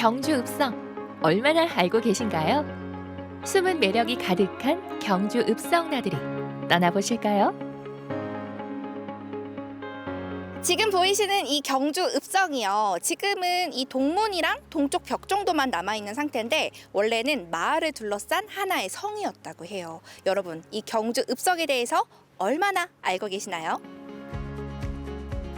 경주 읍성 얼마나 알고 계신가요? 숨은 매력이 가득한 경주 읍성 나들이 떠나보실까요? 지금 보이시는 이 경주 읍성이요. 지금은 이 동문이랑 동쪽 벽 정도만 남아있는 상태인데 원래는 마을을 둘러싼 하나의 성이었다고 해요. 여러분, 이 경주 읍성에 대해서 얼마나 알고 계시나요?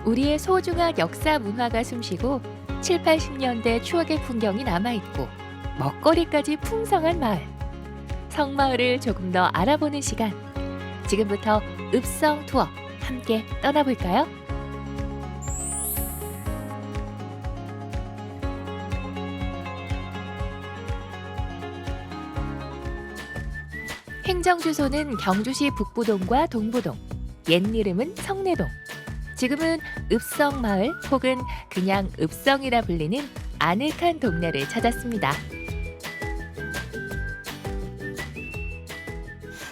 우리의 소중한 역사 문화가 숨쉬고 7, 80년대 추억의 풍경이 남아있고 먹거리까지 풍성한 마을. 성마을을 조금 더 알아보는 시간. 지금부터 읍성 투어 함께 떠나볼까요? 행정주소는 경주시 북부동과 동부동, 옛 이름은 성내동. 지금은 읍성마을 혹은 그냥 읍성이라 불리는 아늑한 동네를 찾았습니다.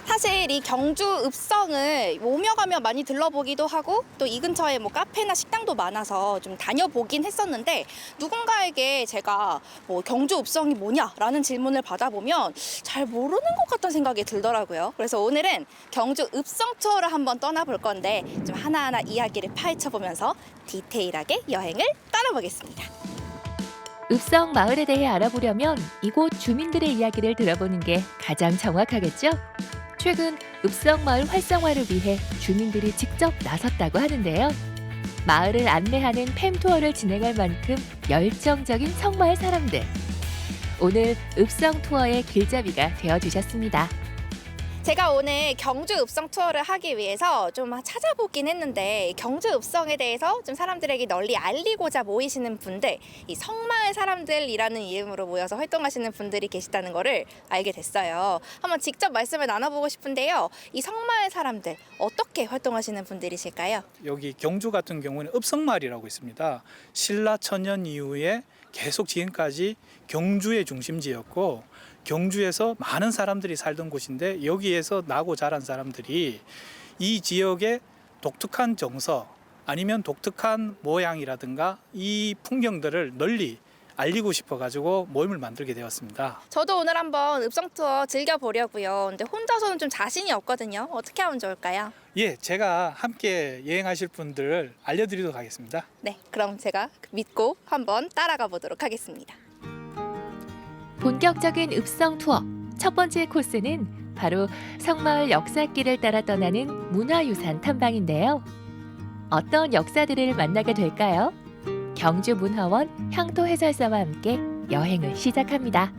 사실 이 경주 읍성을 오며 가며 많이 들러보기도 하고 또 이 근처에 뭐 카페나 식당도 많아서 좀 다녀보긴 했었는데 누군가에게 제가 뭐 경주 읍성이 뭐냐라는 질문을 받아보면 잘 모르는 것 같다는 생각이 들더라고요. 그래서 오늘은 경주 읍성 투어를 한번 떠나볼 건데 좀 하나하나 이야기를 파헤쳐보면서 디테일하게 여행을 떠나보겠습니다. 읍성 마을에 대해 알아보려면 이곳 주민들의 이야기를 들어보는 게 가장 정확하겠죠? 최근 읍성 마을 활성화를 위해 주민들이 직접 나섰다고 하는데요. 마을을 안내하는 팸 투어를 진행할 만큼 열정적인 성마을 사람들. 오늘 읍성 투어의 길잡이가 되어주셨습니다. 제가 오늘 경주 읍성 투어를 하기 위해서 좀 찾아보긴 했는데 경주 읍성에 대해서 좀 사람들에게 널리 알리고자 모이시는 분들, 이 성마을 사람들이라는 이름으로 모여서 활동하시는 분들이 계시다는 거를 알게 됐어요. 한번 직접 말씀을 나눠보고 싶은데요. 이 성마을 사람들 어떻게 활동하시는 분들이실까요? 여기 경주 같은 경우는 읍성마을이라고 있습니다. 신라 천년 이후에 계속 지금까지 경주의 중심지였고 경주에서 많은 사람들이 살던 곳인데 여기에서 나고 자란 사람들이 이 지역의 독특한 정서 아니면 독특한 모양이라든가 이 풍경들을 널리 알리고 싶어가지고 모임을 만들게 되었습니다. 저도 오늘 한번 읍성 투어 즐겨보려고요. 근데 혼자서는 좀 자신이 없거든요. 어떻게 하면 좋을까요? 예, 제가 함께 여행하실 분들을 알려드리도록 하겠습니다. 네, 그럼 제가 믿고 한번 따라가 보도록 하겠습니다. 본격적인 읍성 투어 첫 번째 코스는 바로 성마을 역사길을 따라 떠나는 문화유산 탐방인데요. 어떤 역사들을 만나게 될까요? 경주문화원 향토해설사와 함께 여행을 시작합니다.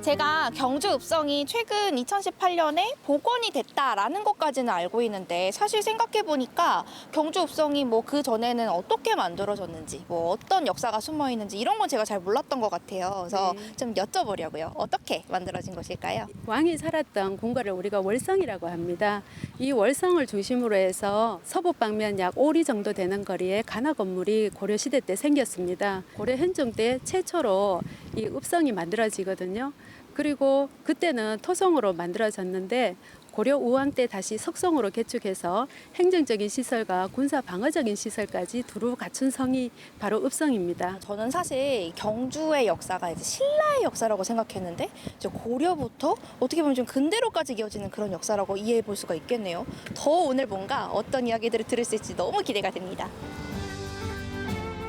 제가 경주 읍성이 최근 2018년에 복원이 됐다라는 것까지는 알고 있는데 사실 생각해보니까 경주 읍성이 뭐 그 전에는 어떻게 만들어졌는지 뭐 어떤 역사가 숨어 있는지 이런 건 제가 잘 몰랐던 것 같아요. 그래서 좀 여쭤보려고요. 어떻게 만들어진 것일까요? 왕이 살았던 궁궐을 우리가 월성이라고 합니다. 이 월성을 중심으로 해서 서부 방면 약 5리 정도 되는 거리에 간화 건물이 고려시대 때 생겼습니다. 고려 현종 때 최초로 이 읍성이 만들어지거든요. 그리고 그때는 토성으로 만들어졌는데 고려 우왕 때 다시 석성으로 개축해서 행정적인 시설과 군사 방어적인 시설까지 두루 갖춘 성이 바로 읍성입니다. 저는 사실 경주의 역사가 이제 신라의 역사라고 생각했는데 이제 고려부터 어떻게 보면 좀 근대로까지 이어지는 그런 역사라고 이해해 볼 수가 있겠네요. 더 오늘 뭔가 어떤 이야기들을 들을 수 있을지 너무 기대가 됩니다.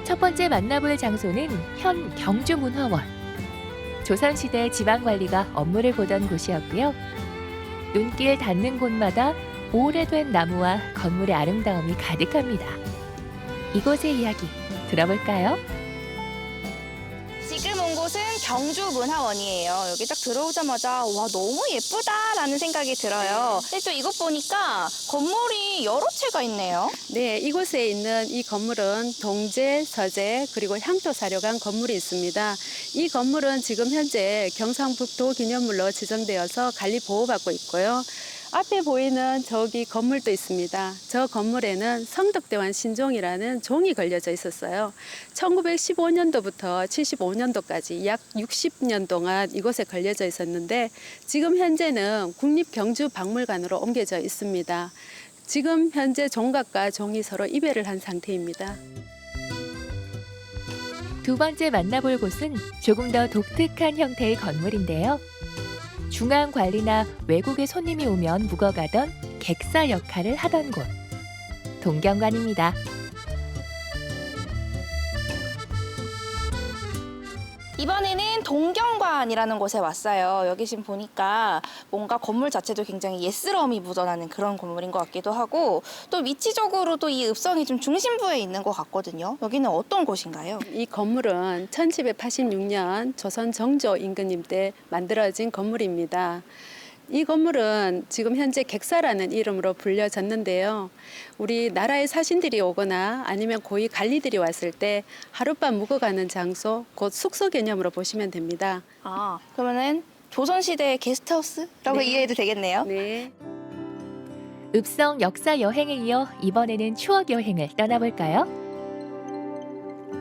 첫 번째 만나볼 장소는 현 경주문화원. 조선시대 지방관리가 업무를 보던 곳이었고요. 눈길 닿는 곳마다 오래된 나무와 건물의 아름다움이 가득합니다. 이곳의 이야기 들어볼까요? 지금 온 곳은 경주문화원이에요. 여기 딱 들어오자마자 와 너무 예쁘다라는 생각이 들어요. 근데 또 이곳 보니까 건물이 여러 채가 있네요. 네, 이곳에 있는 이 건물은 동제, 서재, 그리고 향토사료관 건물이 있습니다. 이 건물은 지금 현재 경상북도 기념물로 지정되어서 관리 보호받고 있고요. 앞에 보이는 저기 건물도 있습니다. 저 건물에는 성덕대왕 신종이라는 종이 걸려져 있었어요. 1915년도부터 75년도까지 약 60년 동안 이곳에 걸려져 있었는데 지금 현재는 국립경주박물관으로 옮겨져 있습니다. 지금 현재 종각과 종이 서로 이별을 한 상태입니다. 두 번째 만나볼 곳은 조금 더 독특한 형태의 건물인데요. 중앙 관리나 외국의 손님이 오면 묵어가던 객사 역할을 하던 곳. 동경관입니다. 이번에는 동경관이라는 곳에 왔어요. 여기 지금 보니까 뭔가 건물 자체도 굉장히 옛스러움이 묻어나는 그런 건물인 것 같기도 하고 또 위치적으로도 이 읍성이 좀 중심부에 있는 것 같거든요. 여기는 어떤 곳인가요? 이 건물은 1786년 조선 정조 임금님 때 만들어진 건물입니다. 이 건물은 지금 현재 객사라는 이름으로 불려졌는데요. 우리나라의 사신들이 오거나 아니면 고위 관리들이 왔을 때 하룻밤 묵어가는 장소, 곧 숙소 개념으로 보시면 됩니다. 아, 그러면은 조선시대의 게스트하우스라고 네. 이해해도 되겠네요. 네. 읍성 역사 여행에 이어 이번에는 추억 여행을 떠나볼까요?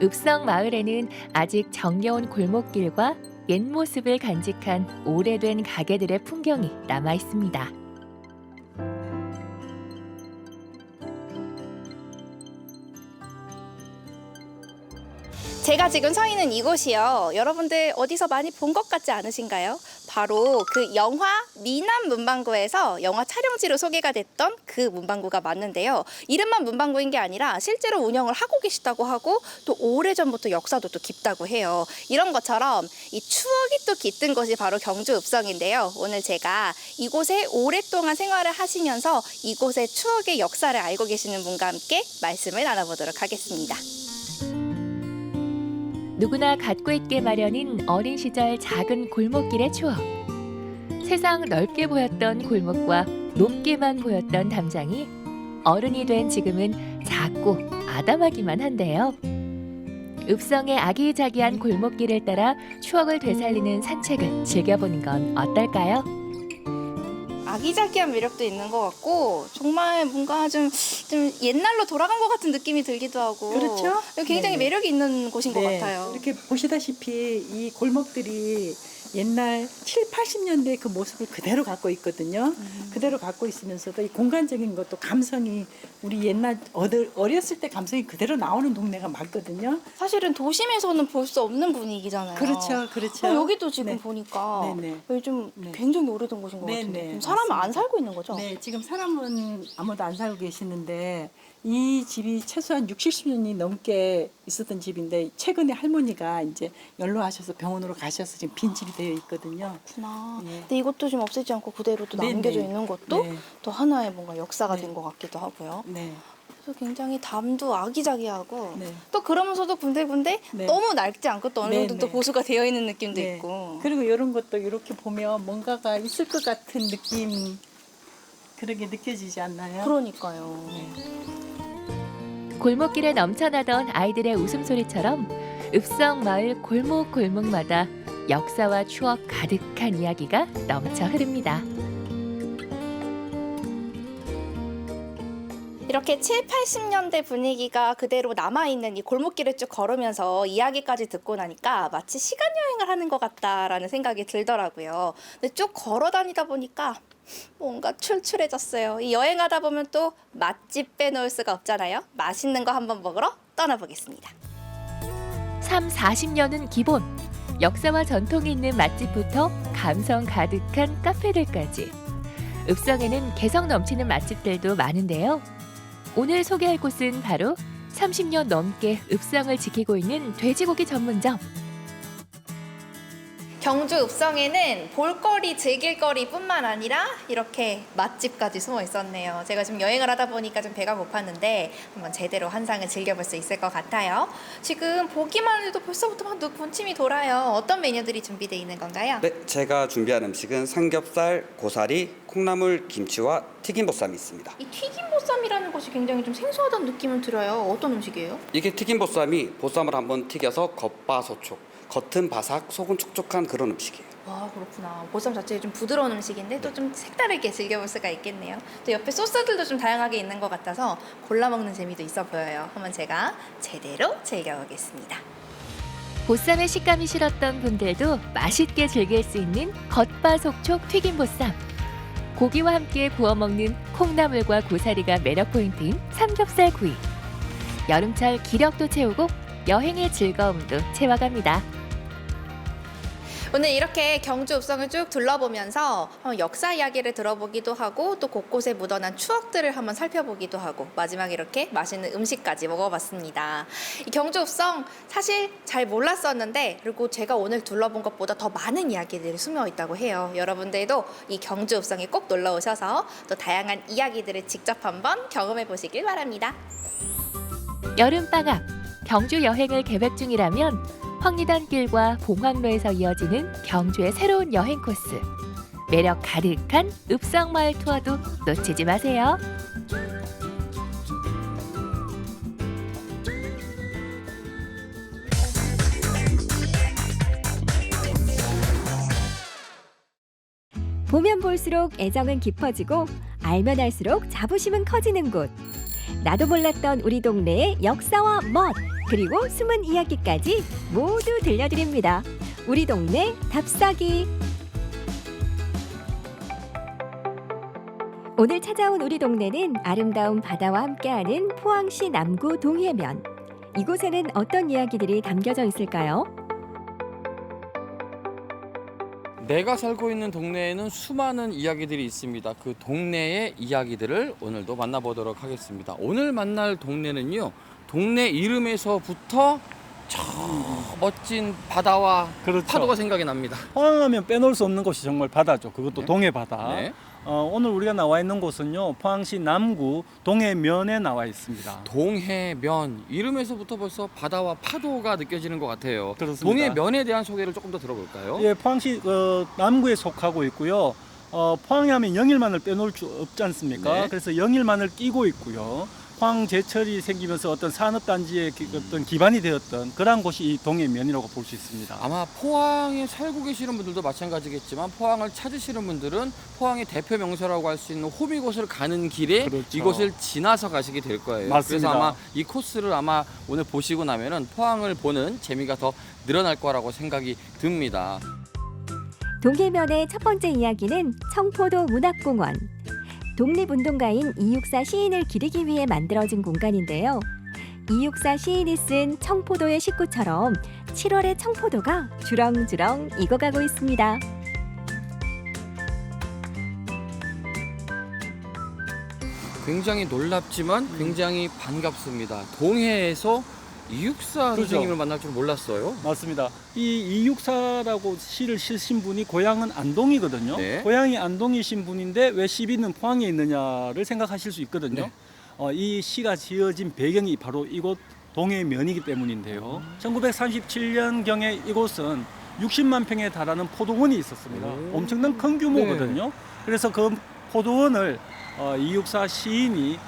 읍성 마을에는 아직 정겨운 골목길과 옛 모습을 간직한 오래된 가게들의 풍경이 남아 있습니다. 제가 지금 서 있는 이곳이요. 여러분들 어디서 많이 본 것 같지 않으신가요? 바로 그 영화 미남 문방구에서 영화 촬영지로 소개가 됐던 그 문방구가 맞는데요. 이름만 문방구인 게 아니라 실제로 운영을 하고 계시다고 하고 또 오래전부터 역사도 또 깊다고 해요. 이런 것처럼 이 추억이 또 깃든 곳이 바로 경주 읍성인데요. 오늘 제가 이곳에 오랫동안 생활을 하시면서 이곳의 추억의 역사를 알고 계시는 분과 함께 말씀을 나눠보도록 하겠습니다. 누구나 갖고 있게 마련인 어린 시절 작은 골목길의 추억. 세상 넓게 보였던 골목과 높게만 보였던 담장이 어른이 된 지금은 작고 아담하기만 한데요. 읍성의 아기자기한 골목길을 따라 추억을 되살리는 산책을 즐겨보는 건 어떨까요? 아기자기한 매력도 있는 것 같고 정말 뭔가 좀 옛날로 돌아간 것 같은 느낌이 들기도 하고 그렇죠? 굉장히 네네. 매력이 있는 곳인 것 네, 같아요. 이렇게 보시다시피 이 골목들이 옛날 7, 80년대 그 모습을 그대로 갖고 있거든요. 그대로 갖고 있으면서도 이 공간적인 것도 감성이 우리 옛날 어렸을 때 감성이 그대로 나오는 동네가 맞거든요. 사실은 도심에서는 볼 수 없는 분위기잖아요. 그렇죠, 그렇죠. 여기도 지금 네. 보니까 네네. 여기 좀 네. 굉장히 오래된 곳인 것 네네, 같은데 지금 사람은 안 맞습니다. 살고 있는 거죠? 네, 지금 사람은 아무도 안 살고 계시는데 이 집이 최소한 60, 70년이 넘게 있었던 집인데 최근에 할머니가 이제 연로하셔서 병원으로 가셔서 지금 빈집이 되어 있거든요. 그렇구나. 네. 근데 이것도 좀 없애지 않고 그대로 또 네네. 남겨져 있는 것도 네. 또 하나의 뭔가 역사가 네. 된 것 같기도 하고요. 네, 그래서 굉장히 담도 아기자기하고 네. 또 그러면서도 군데군데 네. 너무 낡지 않고 또 어느 네, 정도 또 네. 보수가 되어 있는 느낌도 네. 있고. 그리고 이런 것도 이렇게 보면 뭔가가 있을 것 같은 느낌 그렇게 느껴지지 않나요? 그러니까요. 골목길에 넘쳐나던 아이들의 웃음소리처럼 읍성 마을 골목골목마다 역사와 추억 가득한 이야기가 넘쳐 흐릅니다. 이렇게 7, 80년대 분위기가 그대로 남아있는 이 골목길을 쭉 걸으면서 이야기까지 듣고 나니까 마치 시간 여행을 하는 것 같다라는 생각이 들더라고요. 근데 쭉 걸어 다니다 보니까 뭔가 출출해졌어요. 이 여행하다 보면 또 맛집 빼놓을 수가 없잖아요. 맛있는 거 한번 먹으러 떠나보겠습니다. 3, 40년은 기본. 역사와 전통이 있는 맛집부터 감성 가득한 카페들까지. 읍성에는 개성 넘치는 맛집들도 많은데요. 오늘 소개할 곳은 바로 30년 넘게 읍성을 지키고 있는 돼지고기 전문점. 경주 읍성에는 볼거리, 즐길거리뿐만 아니라 이렇게 맛집까지 숨어 있었네요. 제가 지금 여행을 하다 보니까 좀 배가 고팠는데 한번 제대로 한상을 즐겨볼 수 있을 것 같아요. 지금 보기만 해도 벌써부터 막 군침이 돌아요. 어떤 메뉴들이 준비되어 있는 건가요? 네, 제가 준비한 음식은 삼겹살, 고사리, 콩나물, 김치와 튀김보쌈이 있습니다. 이 튀김보쌈이라는 것이 굉장히 좀 생소하다는 느낌은 들어요. 어떤 음식이에요? 이게 튀김보쌈이 보쌈을 한번 튀겨서 겉바소촉, 겉은 바삭, 속은 촉촉한 그런 음식이에요. 와, 그렇구나. 보쌈 자체가 좀 부드러운 음식인데 또 좀 색다르게 즐겨볼 수가 있겠네요. 또 옆에 소스들도 좀 다양하게 있는 것 같아서 골라 먹는 재미도 있어 보여요. 한번 제가 제대로 즐겨보겠습니다. 보쌈의 식감이 싫었던 분들도 맛있게 즐길 수 있는 겉바속촉 튀김보쌈. 고기와 함께 구워 먹는 콩나물과 고사리가 매력 포인트인 삼겹살 구이. 여름철 기력도 채우고 여행의 즐거움도 채워갑니다. 오늘 이렇게 경주 읍성을 쭉 둘러보면서 역사 이야기를 들어보기도 하고 또 곳곳에 묻어난 추억들을 한번 살펴보기도 하고 마지막에 이렇게 맛있는 음식까지 먹어봤습니다. 이 경주 읍성 사실 잘 몰랐었는데 그리고 제가 오늘 둘러본 것보다 더 많은 이야기들이 숨어 있다고 해요. 여러분들도 이 경주 읍성에 꼭 놀러 오셔서 또 다양한 이야기들을 직접 한번 경험해 보시길 바랍니다. 여름방학, 경주 여행을 계획 중이라면 황리단길과 봉황로에서 이어지는 경주의 새로운 여행 코스. 매력 가득한 읍성마을 투어도 놓치지 마세요. 보면 볼수록 애정은 깊어지고 알면 알수록 자부심은 커지는 곳. 나도 몰랐던 우리 동네의 역사와 멋, 그리고 숨은 이야기까지 모두 들려드립니다. 우리 동네 답사기. 오늘 찾아온 우리 동네는 아름다운 바다와 함께하는 포항시 남구 동해면. 이곳에는 어떤 이야기들이 담겨져 있을까요? 내가 살고 있는 동네에는 수많은 이야기들이 있습니다. 그 동네의 이야기들을 오늘도 만나보도록 하겠습니다. 오늘 만날 동네는요, 동네 이름에서부터 저 멋진 바다와 그렇죠. 파도가 생각이 납니다. 포항하면 빼놓을 수 없는 곳이 정말 바다죠. 그것도 네. 동해 바다. 네. 오늘 우리가 나와 있는 곳은요, 포항시 남구 동해면에 나와 있습니다. 동해면, 이름에서부터 벌써 바다와 파도가 느껴지는 것 같아요. 그렇습니다. 동해면에 대한 소개를 조금 더 들어볼까요? 예, 포항시 남구에 속하고 있고요. 포항에 하면 영일만을 빼놓을 수 없지 않습니까? 네. 그래서 영일만을 끼고 있고요. 포항 제철이 생기면서 어떤 산업단지의 어떤 기반이 되었던 그러한 곳이 이 동해면이라고 볼 수 있습니다. 아마 포항에 살고 계시는 분들도 마찬가지겠지만 포항을 찾으시는 분들은 포항의 대표 명소라고 할 수 있는 호미곶을 가는 길에 그렇죠. 이곳을 지나서 가시게 될 거예요. 맞습니다. 그래서 아마 이 코스를 아마 오늘 보시고 나면은 포항을 보는 재미가 더 늘어날 거라고 생각이 듭니다. 동해면의 첫 번째 이야기는 청포도 문학공원. 독립운동가인 이육사 시인을 기리기 위해 만들어진 공간인데요. 이육사 시인이 쓴 청포도의 식구처럼 7월의 청포도가 주렁주렁 익어가고 있습니다. 굉장히 놀랍지만 굉장히 반갑습니다. 동해에서 이육사 그렇죠. 선생님을 만날 줄 몰랐어요. 맞습니다. 이 이육사라고 시를 쓰신 분이 고향은 안동이거든요. 네. 고향이 안동이신 분인데 왜 시비는 포항에 있느냐를 생각하실 수 있거든요. 네. 이 시가 지어진 배경이 바로 이곳 동해면이기 때문인데요. 1937년경에 이곳은 60만 평에 달하는 포도원이 있었습니다. 오. 엄청난 큰 규모거든요. 그래서 그 포도원을 이육사 시인이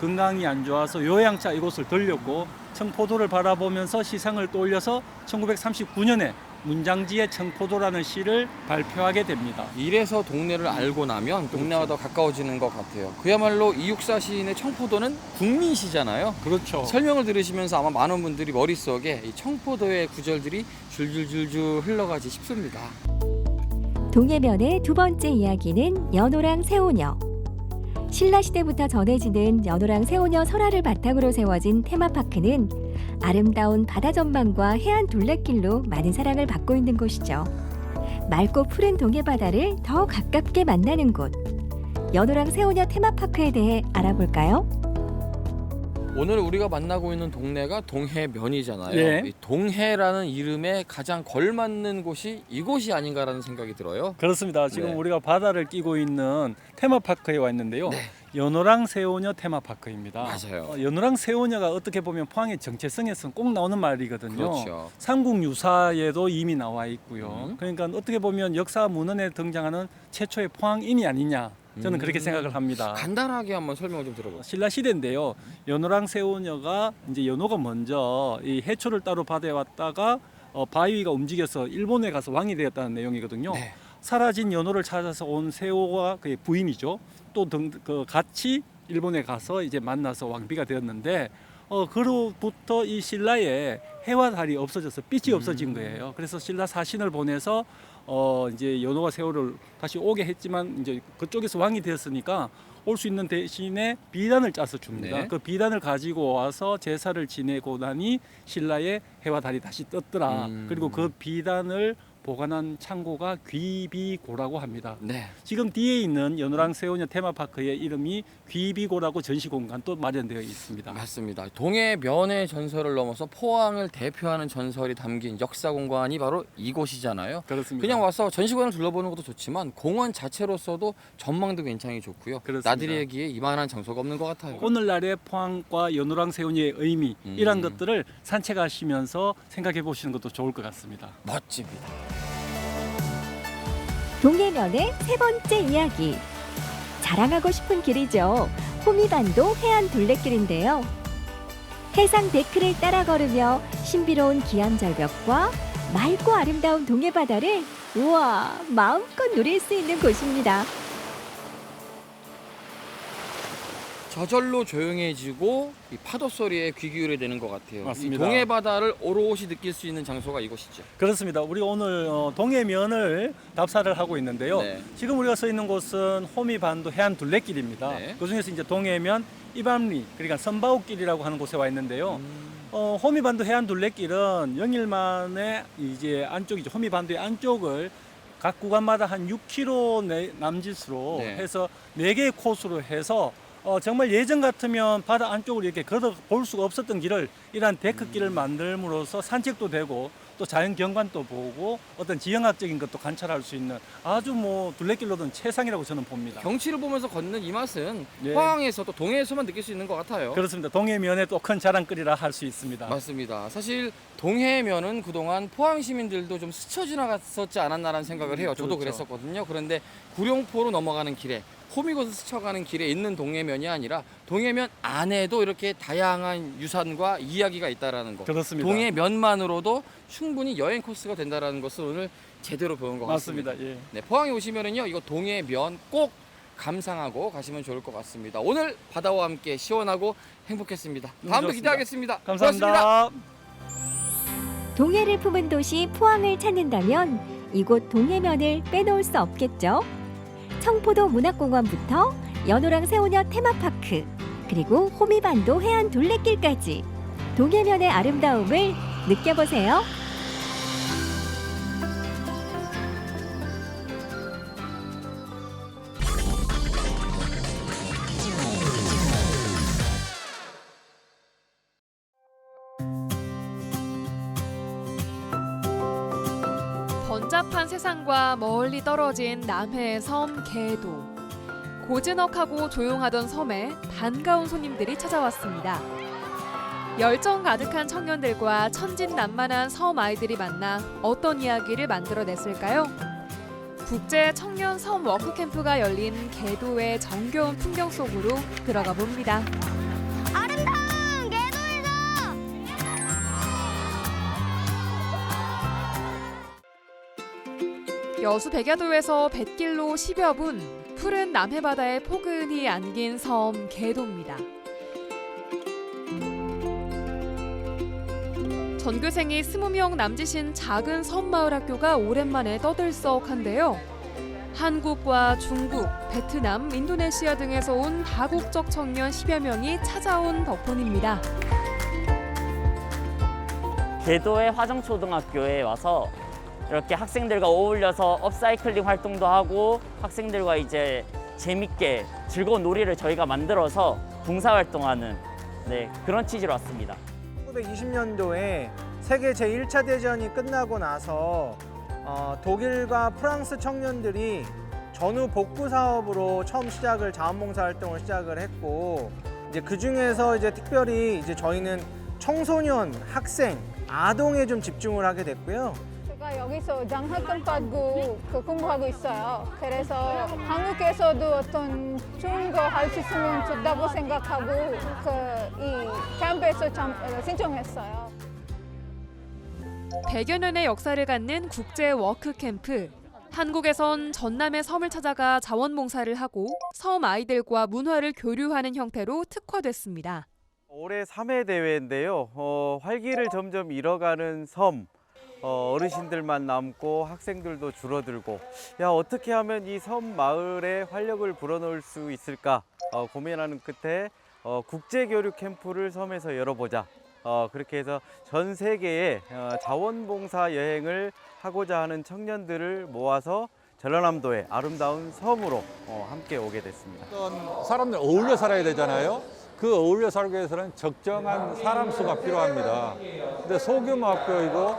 건강이 안 좋아서 요양차 이곳을 들렸고 청포도를 바라보면서 시상을 떠올려서 1939년에 문장지의 청포도라는 시를 발표하게 됩니다. 이래서 동네를 알고 나면 동네와 더 가까워지는 것 같아요. 그야말로 이육사 시인의 청포도는 국민시잖아요. 그렇죠. 설명을 들으시면서 아마 많은 분들이 머릿속에 이 청포도의 구절들이 줄줄줄줄 흘러가지 싶습니다. 동해면의 두 번째 이야기는 연호랑 새오녀. 신라시대부터 전해지는 연호랑 새오녀 설화를 바탕으로 세워진 테마파크는 아름다운 바다 전망과 해안 둘레길로 많은 사랑을 받고 있는 곳이죠. 맑고 푸른 동해바다를 더 가깝게 만나는 곳. 연호랑 새오녀 테마파크에 대해 알아볼까요? 오늘 우리가 만나고 있는 동네가 동해면이잖아요. 네. 이 동해라는 이름에 가장 걸맞는 곳이 이곳이 아닌가라는 생각이 들어요. 그렇습니다. 지금 네. 우리가 바다를 끼고 있는 테마파크에 와 있는데요. 네. 연호랑 새오녀 테마파크입니다. 맞아요. 연호랑 새오녀가 어떻게 보면 포항의 정체성에서는 꼭 나오는 말이거든요. 그렇죠. 삼국유사에도 이미 나와 있고요. 음. 그러니까 어떻게 보면 역사 문헌에 등장하는 최초의 포항인이 아니냐, 저는 그렇게 생각을 합니다. 간단하게 한번 설명을 좀 들어볼게요. 신라 시대인데요. 연호랑 새오녀가 이제 연호가 먼저 이 해초를 따로 바다에 왔다가 바위가 움직여서 일본에 가서 왕이 되었다는 내용이거든요. 네. 사라진 연호를 찾아서 온 새오가 그의 부인이죠. 또 같이 일본에 가서 이제 만나서 왕비가 되었는데 그로부터 이 신라의 해와 달이 없어져서 빛이 없어진 거예요. 그래서 신라 사신을 보내서 이제 연호와 세월을 다시 오게 했지만 이제 그쪽에서 왕이 되었으니까 올 수 있는 대신에 비단을 짜서 줍니다. 네. 그 비단을 가지고 와서 제사를 지내고 나니 신라의 해와 달이 다시 떴더라. 그리고 그 비단을 보관한 창고가 귀비고라고 합니다. 네. 지금 뒤에 있는 연호랑 세오녀 테마파크의 이름이 귀비고라고 전시공간 또 마련되어 있습니다. 맞습니다. 동해면의 전설을 넘어서 포항을 대표하는 전설이 담긴 역사 공간이 바로 이곳이잖아요. 그렇습니다. 그냥 와서 전시관을 둘러보는 것도 좋지만 공원 자체로서도 전망도 굉장히 좋고요. 그렇습니다. 나들이에기에 이만한 장소가 없는 것 같아요. 오늘날의 포항과 연호랑 세오녀의 의미 이런 것들을 산책하시면서 생각해 보시는 것도 좋을 것 같습니다. 멋집니다. 동해면의 세 번째 이야기. 자랑하고 싶은 길이죠. 호미반도 해안 둘레길인데요. 해상 데크를 따라 걸으며 신비로운 기암절벽과 맑고 아름다운 동해바다를 우와 마음껏 누릴 수 있는 곳입니다. 저절로 조용해지고 이 파도 소리에 귀 기울여 되는 것 같아요. 맞습니다. 이 동해 바다를 오롯이 느낄 수 있는 장소가 이곳이죠. 그렇습니다. 우리 오늘 동해면을 답사를 하고 있는데요. 네. 지금 우리가 서 있는 곳은 호미반도 해안 둘레길입니다. 네. 그중에서 이제 동해면 이밤리 그러니까 선바우길이라고 하는 곳에 와 있는데요. 호미반도 해안 둘레길은 영일 만에 이제 안쪽이죠. 호미반도의 안쪽을 각 구간마다 한 6km 남짓으로 네. 해서 4개의 코스로 해서 정말 예전 같으면 바다 안쪽으로 이렇게 걸어 볼 수가 없었던 길을 이러한 데크길을 만들므로써 산책도 되고 또 자연 경관도 보고 어떤 지형학적인 것도 관찰할 수 있는 아주 뭐 둘레길로는 최상이라고 저는 봅니다. 경치를 보면서 걷는 이 맛은 네. 포항에서 또 동해에서만 느낄 수 있는 것 같아요. 그렇습니다. 동해면에 또 큰 자랑거리라 할 수 있습니다. 맞습니다. 사실 동해면은 그동안 포항 시민들도 좀 스쳐 지나갔었지 않았나라는 생각을 해요. 저도 그렇죠. 그랬었거든요. 그런데 구룡포로 넘어가는 길에 호미곶을 스쳐가는 길에 있는 동해면이 아니라 동해면 안에도 이렇게 다양한 유산과 이야기가 있다라는 거. 그렇습니다. 동해면만으로도 충분히 여행 코스가 된다라는 것을 오늘 제대로 배운 것 같습니다. 맞습니다. 예. 네, 포항에 오시면은요, 이거 동해면 꼭 감상하고 가시면 좋을 것 같습니다. 오늘 바다와 함께 시원하고 행복했습니다. 다음도 좋습니다. 기대하겠습니다. 감사합니다. 고맙습니다. 동해를 품은 도시 포항을 찾는다면 이곳 동해면을 빼놓을 수 없겠죠. 청포도 문학공원부터 연호랑 세오녀 테마파크 그리고 호미반도 해안 둘레길까지 동해면의 아름다움을 느껴보세요. 번잡한 세상과 멀리 떨어진 남해의 섬 개도. 고즈넉하고 조용하던 섬에 반가운 손님들이 찾아왔습니다. 열정 가득한 청년들과 천진난만한 섬 아이들이 만나 어떤 이야기를 만들어냈을까요? 국제 청년 섬 워크캠프가 열린 개도의 정겨운 풍경 속으로 들어가 봅니다. 아름다운 개도이다. 여수 백야도에서 뱃길로 10여 분, 푸른 남해바다에 포근히 안긴 섬 개도입니다. 전교생이 20명 남짓인 작은 섬마을 학교가 오랜만에 떠들썩한데요. 한국과 중국, 베트남, 인도네시아 등에서 온 다국적 청년 10여 명이 찾아온 덕분입니다. 개도의 화정초등학교에 와서 이렇게 학생들과 어울려서 업사이클링 활동도 하고 학생들과 이제 재밌게 즐거운 놀이를 저희가 만들어서 봉사활동하는 그런 취지로 왔습니다. 1920년도에 세계 제1차 대전이 끝나고 나서 독일과 프랑스 청년들이 전후 복구 사업으로 처음 자원봉사 활동을 시작을 했고 이제 그 중에서 이제 특별히 이제 저희는 청소년, 학생, 아동에 좀 집중을 하게 됐고요. 제가 여기서 장학금받고 공부하고 있어요. 그래서 한국에서도 어떤 좋은 거 할 수 있으면 좋다고 생각하고 이 캠프에서 신청했어요. 100여 년의 역사를 갖는 국제 워크캠프. 한국에선 전남의 섬을 찾아가 자원봉사를 하고 섬 아이들과 문화를 교류하는 형태로 특화됐습니다. 올해 3회 대회인데요. 활기를 점점 잃어가는 섬, 어르신들만 남고 학생들도 줄어들고 야 어떻게 하면 이 섬 마을에 활력을 불어넣을 수 있을까 고민하는 끝에 국제교류 캠프를 섬에서 열어보자. 그렇게 해서 전 세계에 자원봉사 여행을 하고자 하는 청년들을 모아서 전라남도의 아름다운 섬으로 함께 오게 됐습니다. 사람들 어울려 살아야 되잖아요. 그 어울려 살기 위해서는 적정한 사람 수가 필요합니다. 근데 소규모 학교이고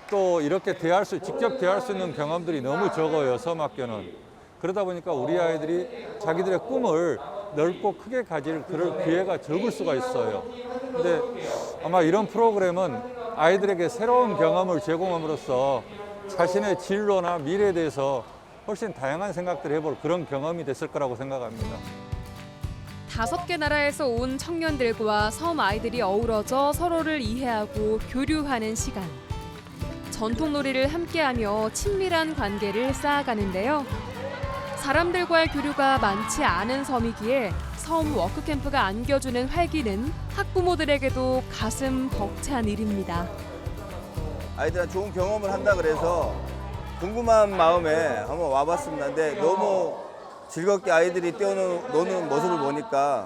또 이렇게 직접 대할 수 있는 경험들이 너무 적어요, 섬학교는. 그러다 보니까 우리 아이들이 자기들의 꿈을 넓고 크게 가질 그럴 기회가 적을 수가 있어요. 근데 아마 이런 프로그램은 아이들에게 새로운 경험을 제공함으로써 자신의 진로나 미래에 대해서 훨씬 다양한 생각들을 해볼 그런 경험이 됐을 거라고 생각합니다. 5개 나라에서 온 청년들과 섬 아이들이 어우러져 서로를 이해하고 교류하는 시간. 전통놀이를 함께하며 친밀한 관계를 쌓아가는데요. 사람들과의 교류가 많지 않은 섬이기에 섬 워크캠프가 안겨주는 활기는 학부모들에게도 가슴 벅찬 일입니다. 아이들한테 좋은 경험을 한다 그래서 궁금한 마음에 한번 와봤습니다. 근데 너무 즐겁게 아이들이 뛰어노는 모습을 보니까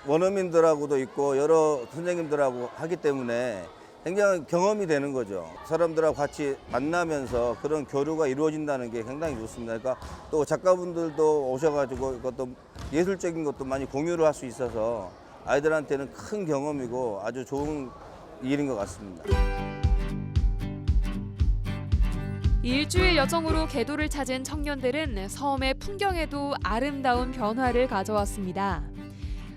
원어민들하고도 있고 여러 선생님들하고 하기 때문에 굉장히 경험이 되는 거죠. 사람들하고 같이 만나면서 그런 교류가 이루어진다는 게 굉장히 좋습니다. 그러니까 또 작가분들도 오셔가지고 이것도 예술적인 것도 많이 공유를 할 수 있어서 아이들한테는 큰 경험이고 아주 좋은 일인 것 같습니다. 일주일 여정으로 개도를 찾은 청년들은 섬의 풍경에도 아름다운 변화를 가져왔습니다.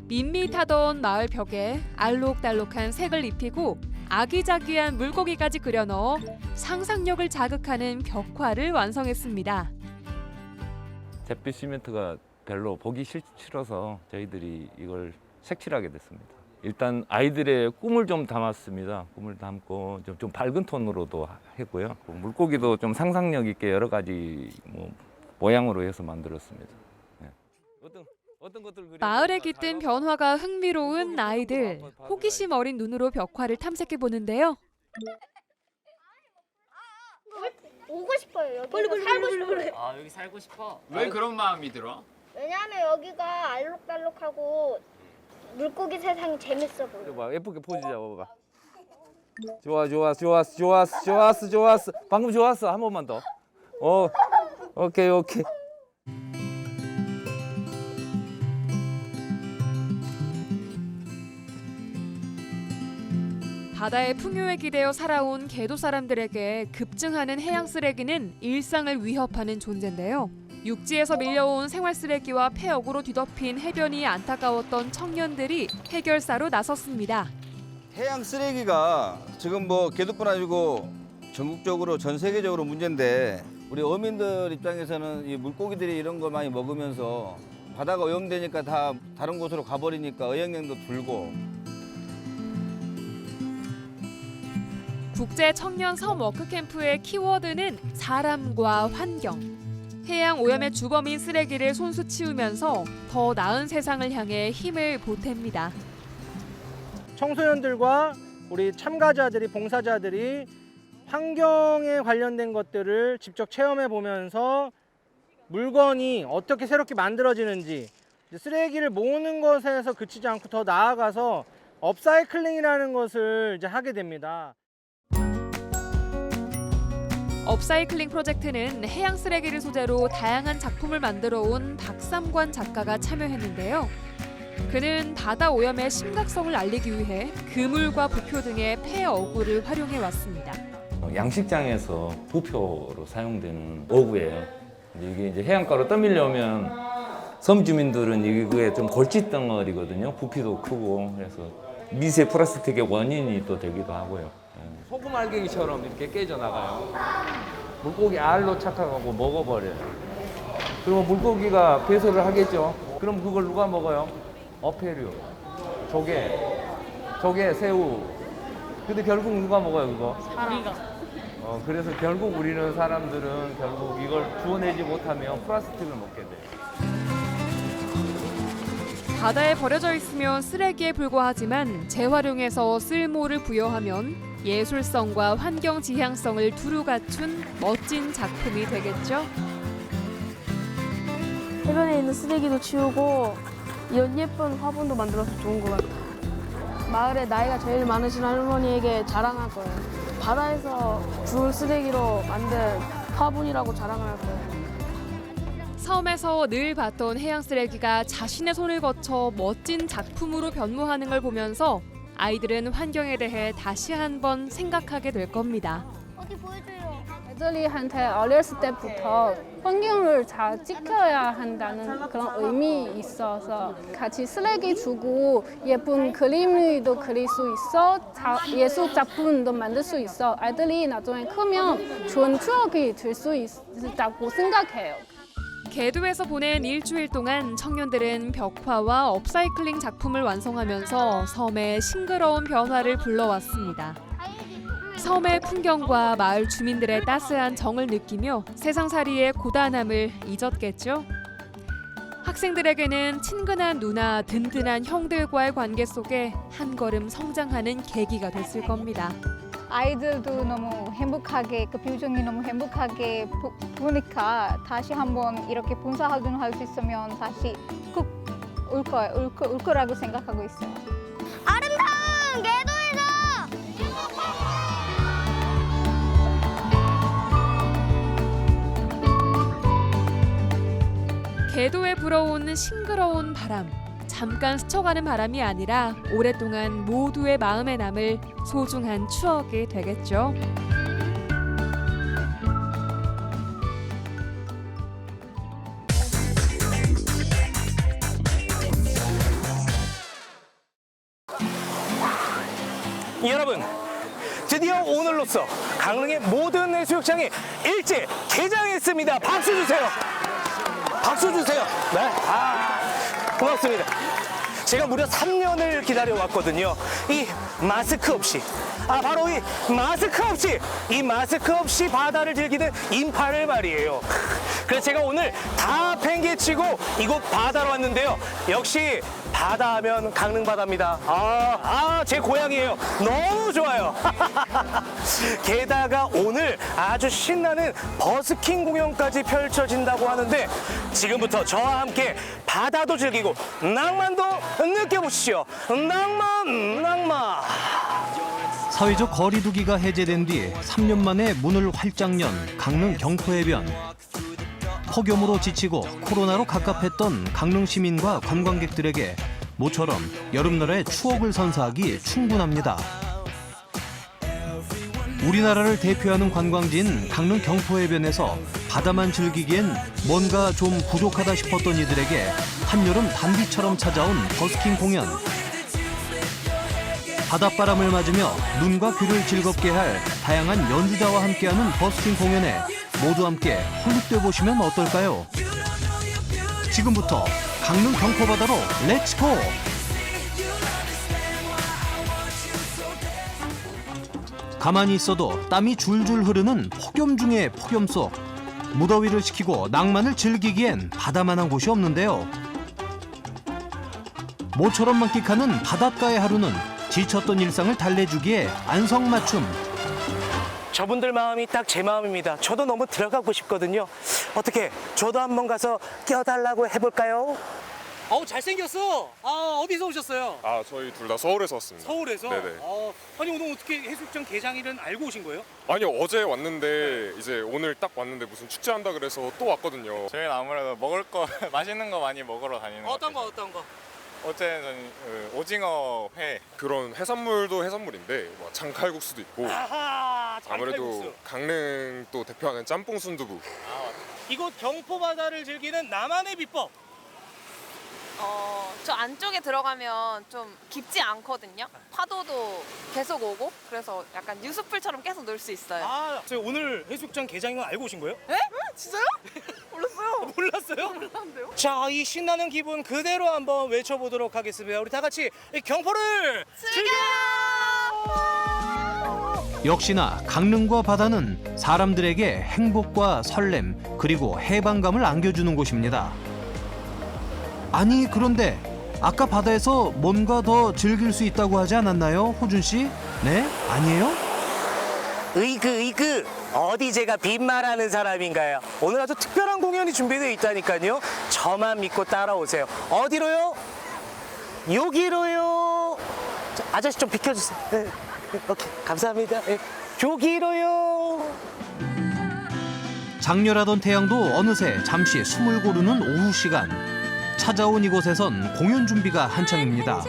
밋밋하던 마을 벽에 알록달록한 색을 입히고 아기자기한 물고기까지 그려넣어 상상력을 자극하는 벽화를 완성했습니다. 잿빛 시멘트가 별로 보기 싫어서 저희들이 이걸 색칠하게 됐습니다. 일단 아이들의 꿈을 좀 담았습니다. 꿈을 담고 좀 밝은 톤으로도 했고요. 물고기도 좀 상상력 있게 여러 가지 모양으로 해서 만들었습니다. 네. 어떤 것들 마을에 깃든 변화가 흥미로운 아이들. 호기심 어린 눈으로 벽화를 탐색해 보는데요. 오고 싶어요. 여기 살고 싶어요. 아, 여기 살고 싶어? 왜 그런 마음이 들어? 왜냐하면 여기가 알록달록하고 물고기 세상이 재밌어 보여. 예쁘게 포즈 잡아봐. 좋았어. 방금 좋았어. 한 번만 더. 오케이. 바다의 풍요에 기대어 살아온 개도 사람들에게 급증하는 해양 쓰레기는 일상을 위협하는 존재인데요. 육지에서 밀려온 생활 쓰레기와 폐역으로 뒤덮인 해변이 안타까웠던 청년들이 해결사로 나섰습니다. 해양 쓰레기가 지금 개도뿐 아니고 전국적으로 전 세계적으로 문제인데 우리 어민들 입장에서는 이 물고기들이 이런 거 많이 먹으면서 바다가 오염되니까 다 다른 곳으로 가버리니까 어획량도 줄고. 국제 청년 섬 워크캠프의 키워드는 사람과 환경. 해양 오염의 주범인 쓰레기를 손수 치우면서 더 나은 세상을 향해 힘을 보탭니다. 청소년들과 우리 참가자들이 봉사자들이 환경에 관련된 것들을 직접 체험해 보면서 물건이 어떻게 새롭게 만들어지는지 쓰레기를 모으는 것에서 그치지 않고 더 나아가서 업사이클링이라는 것을 이제 하게 됩니다. 업사이클링 프로젝트는 해양 쓰레기를 소재로 다양한 작품을 만들어 온 박삼관 작가가 참여했는데요. 그는 바다 오염의 심각성을 알리기 위해 그물과 부표 등의 폐어구를 활용해 왔습니다. 양식장에서 부표로 사용되는 어구예요. 이게 이제 해안가로 떠밀려오면 섬 주민들은 이게 좀 골칫덩어리거든요. 부피도 크고 그래서 미세 플라스틱의 원인이 또 되기도 하고요. 소금 알갱이처럼 이렇게 깨져나가요. 물고기 알로 착각하고 먹어버려요. 그러면 물고기가 배설을 하겠죠. 그럼 그걸 누가 먹어요? 어패류, 조개, 새우. 근데 결국 누가 먹어요, 그거? 우리가. 그래서 결국 우리는 사람들은 결국 이걸 주워내지 못하면 플라스틱을 먹게 돼요. 바다에 버려져 있으면 쓰레기에 불과하지만 재활용해서 쓸모를 부여하면 예술성과 환경 지향성을 두루 갖춘 멋진 작품이 되겠죠. 해변에 있는 쓰레기도 치우고 이런 예쁜 화분도 만들어서 좋은 것 같아요. 마을에 나이가 제일 많으신 할머니에게 자랑할 거예요. 바다에서 주운 쓰레기로 만든 화분이라고 자랑을 할 거예요. 섬에서 늘 봤던 해양 쓰레기가 자신의 손을 거쳐 멋진 작품으로 변모하는 걸 보면서 아이들은 환경에 대해 다시 한번 생각하게 될 겁니다. 어디 보여줘요. 애들이한테 어렸을 때부터 환경을 잘 지켜야 한다는 그런 의미 있어서 같이 쓰레기 주고 예쁜 그림도 그릴 수 있어, 예술 작품도 만들 수 있어. 아이들이 나중에 크면 좋은 추억이 될 수 있다고 생각해요. 개도에서 보낸 일주일 동안 청년들은 벽화와 업사이클링 작품을 완성하면서 섬의 싱그러운 변화를 불러왔습니다. 섬의 풍경과 마을 주민들의 따스한 정을 느끼며 세상살이의 고단함을 잊었겠죠. 학생들에게는 친근한 누나, 든든한 형들과의 관계 속에 한 걸음 성장하는 계기가 됐을 겁니다. 아이들도 너무 행복하게, 그 표정이 너무 행복하게 보니까 다시 한번 이렇게 봉사활동 할 수 있으면 다시 꼭 올 거라고 생각하고 있어요. 아름다운 개도에서 개도에 불어오는 싱그러운 바람. 잠깐 스쳐가는 바람이 아니라 오랫동안 모두의 마음에 남을 소중한 추억이 되겠죠. 여러분, 드디어 오늘로써 강릉의 모든 해수욕장이 일제 개장했습니다. 박수 주세요. 박수 주세요. 네, 고맙습니다. 제가 무려 3년을 기다려왔거든요. 이 마스크 없이, 바로 이 마스크 없이 바다를 즐기는 인파를 말이에요. 그래서 제가 오늘 다 팽개치고 이곳 바다로 왔는데요. 역시 바다 하면 강릉 바다입니다. 제 고향이에요. 너무 좋아요. 게다가 오늘 아주 신나는 버스킹 공연까지 펼쳐진다고 하는데 지금부터 저와 함께 바다도 즐기고 낭만도 느껴보시죠. 낭만. 사회적 거리두기가 해제된 뒤 3년 만에 문을 활짝 연 강릉 경포해변. 폭염으로 지치고 코로나로 갑갑했던 강릉 시민과 관광객들에게 모처럼 여름날의 추억을 선사하기 충분합니다. 우리나라를 대표하는 관광지인 강릉 경포해변에서 바다만 즐기기엔 뭔가 좀 부족하다 싶었던 이들에게 한여름 단비처럼 찾아온 버스킹 공연. 바닷바람을 맞으며 눈과 귀를 즐겁게 할 다양한 연주자와 함께하는 버스킹 공연에 모두 함께 홀릭돼 보시면 어떨까요? 지금부터 강릉 경포바다로 렛츠고! 가만히 있어도 땀이 줄줄 흐르는 폭염 중의 폭염 속 무더위를 식히고 낭만을 즐기기엔 바다만한 곳이 없는데요. 모처럼 만끽하는 바닷가의 하루는 지쳤던 일상을 달래주기에 안성맞춤. 저분들 마음이 딱 제 마음입니다. 저도 너무 들어가고 싶거든요. 어떻게 저도 한번 가서 껴달라고 해볼까요? 잘생겼어. 어디서 오셨어요? 저희 둘 다 서울에서 왔습니다. 서울에서? 네네. 아니 오늘 어떻게 해수욕장 개장일은 알고 오신 거예요? 아니요, 어제 왔는데 이제 오늘 딱 왔는데 무슨 축제한다 그래서 또 왔거든요. 저희는 아무래도 먹을 거 맛있는 거 많이 먹으러 다니는 것 같아요. 어떤 거? 어제는 저는 오징어 회. 그런 해산물도 해산물인데 뭐 장칼국수도 있고 아무래도 강릉 또 대표하는 짬뽕 순두부. 이곳 경포 바다를 즐기는 나만의 비법. 저 안쪽에 들어가면 좀 깊지 않거든요. 파도도 계속 오고 그래서 약간 유수풀처럼 계속 놀 수 있어요. 오늘 해수욕장 개장인 건 알고 오신 거예요? 네? 진짜요? 몰랐어요. 몰랐어요? 몰랐는데요? 자, 이 신나는 기분 그대로 한번 외쳐보도록 하겠습니다. 우리 다 같이 이 경포를 즐겨요! 역시나 강릉과 바다는 사람들에게 행복과 설렘 그리고 해방감을 안겨주는 곳입니다. 아니 그런데 아까 바다에서 뭔가 더 즐길 수 있다고 하지 않았나요, 호준 씨? 네? 아니에요? 으이그 어디 제가 빈말하는 사람인가요? 오늘 아주 특별한 공연이 준비되어 있다니까요. 저만 믿고 따라오세요. 어디로요? 여기로요. 자, 아저씨 좀 비켜주세요. 네, 오케이, 감사합니다. 네, 여기로요. 장렬하던 태양도 어느새 잠시 숨을 고르는 오후 시간. 찾아온 이곳에선 공연 준비가 한창입니다.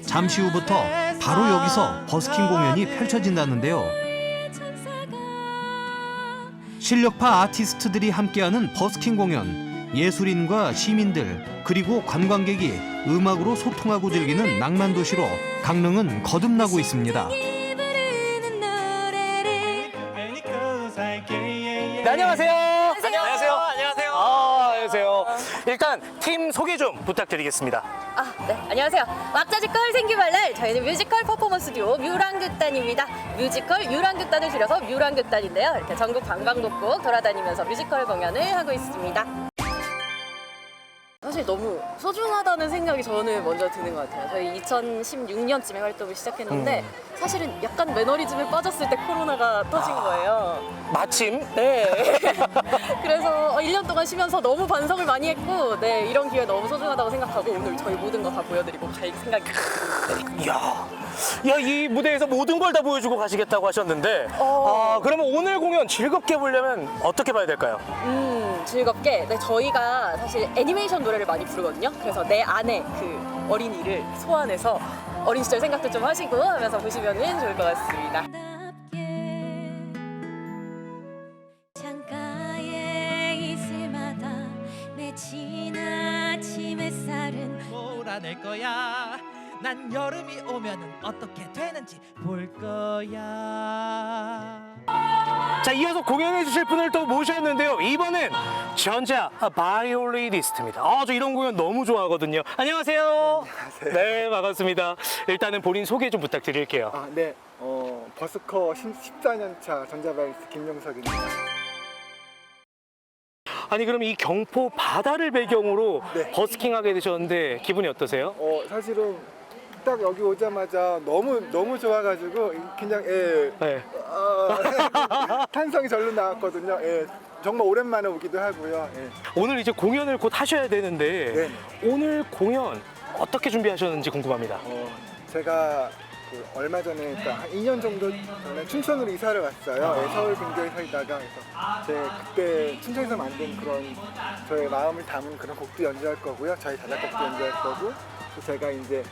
잠시 후부터 바로 여기서 버스킹 공연이 펼쳐진다는데요. 실력파 아티스트들이 함께하는 버스킹 공연, 예술인과 시민들 그리고 관광객이 음악으로 소통하고 즐기는 낭만 도시로 강릉은 거듭나고 있습니다. 네, 안녕하세요. 안녕하세요. 안녕하세요. 안녕하세요. 일단 팀 소개 좀 부탁드리겠습니다. 네, 안녕하세요. 왁자지껄 생기발랄. 저희는 뮤지컬 퍼포먼스 듀오 뮤랑극단입니다. 뮤지컬 유랑극단을 줄여서 뮤랑극단인데요. 이렇게 전국 방방곡곡 돌아다니면서 뮤지컬 공연을 하고 있습니다. 사실 너무 소중하다는 생각이 저는 먼저 드는 것 같아요. 저희 2016년쯤에 활동을 시작했는데 사실은 약간 매너리즘에 빠졌을 때 코로나가 터진 거예요. 마침? 네. 그래서 1년 동안 쉬면서 너무 반성을 많이 했고 네, 이런 기회 너무 소중하다고 생각하고 오늘 저희 모든 거 다 보여드리고 갈 생각입니다. 이야, 이 무대에서 모든 걸 다 보여주고 가시겠다고 하셨는데 그러면 오늘 공연 즐겁게 보려면 어떻게 봐야 될까요? 즐겁게. 네, 저희가 사실 애니메이션 노래를 많이 부르거든요. 그래서 내 안에 그 어린이를 소환해서 어린 시절 생각도 좀 하시고 하면서 보시면 좋을 것 같습니다. 창가에 이슬마다 맺힌 아침 햇살은 몰아낼 거야. 난 여름이 오면은 어떻게 되는지 볼 거야. 자, 이어서 공연해 주실 분을 또 모셨는데요. 이번엔 전자 바이올리니스트입니다. 저 이런 공연 너무 좋아하거든요. 안녕하세요. 안녕하세요. 네, 반갑습니다. 일단은 본인 소개 좀 부탁드릴게요. 네, 버스커 14년차 전자바이올리니스트 김용석입니다. 아니 그럼 이 경포 바다를 배경으로 버스킹하게 되셨는데 기분이 어떠세요? 사실은 딱 여기 오자마자 너무 좋아가지고 그냥 탄성이 절로 나왔거든요. 정말 오랜만에 오기도 하고요. 오늘 이제 공연을 곧 하셔야 되는데 오늘 공연 어떻게 준비하셨는지 궁금합니다. 제가 얼마 전에 그러니까 한 2년 정도 전에 춘천으로 이사를 왔어요. 서울 근교에 살다가 그래서 그때 춘천에서 만든 그런 저의 마음을 담은 그런 곡도 연주할 거고요. 저희 자작곡도 연주할 거고 또 제가 이제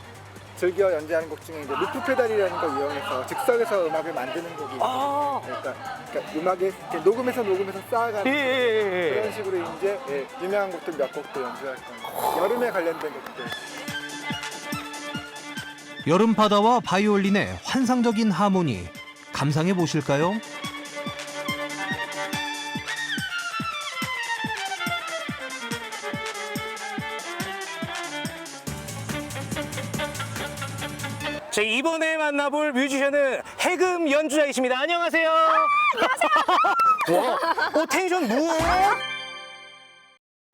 즐겨 연주하는 곡 중에 이제 루프 페달이라는 걸 이용해서 즉석에서 음악을 만드는 곡이 있어요. 그러니까 음악에 이렇게 녹음해서 쌓아가는 그런 식으로 이제 유명한 곡들 몇 곡도 연주할 거예요. 여름에 관련된 곡들. 여름 바다와 바이올린의 환상적인 하모니 감상해 보실까요? 자, 이번에 만나볼 뮤지션은 해금 연주자이십니다. 안녕하세요. 안녕하세요. 와, 텐션 뭐예요?